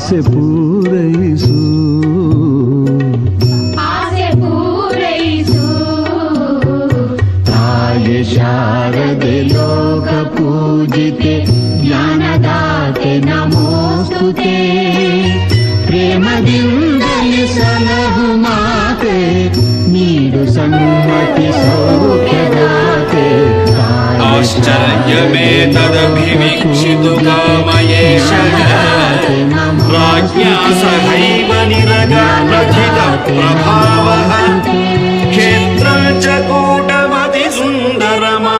ಆಸೆ ಪೂರೈಸು ತಾಯಿ ಶಾರದೆ ಲೋಕ ಪೂಜಿತೆ ಜ್ಞಾನದಾತೆ ನಮೋಸ್ತುತೆ ಪ್ರೇಮದಿಂದಲೇ ಸಲಹು ಮಾತೆ ನೀಡು ಸನ್ಮತಿ ಸೌಖ್ಯದಾತೆ ಆಶ್ಚರ್ಯಮೇತದಭಿವೀಕ್ಷಿತು ಕಾಮಯೇಷಃ ರಾಜ್ಞಾ ಸಹೈವ ನಿರಗಾನಧಿತ ಪ್ರಭಾವಃ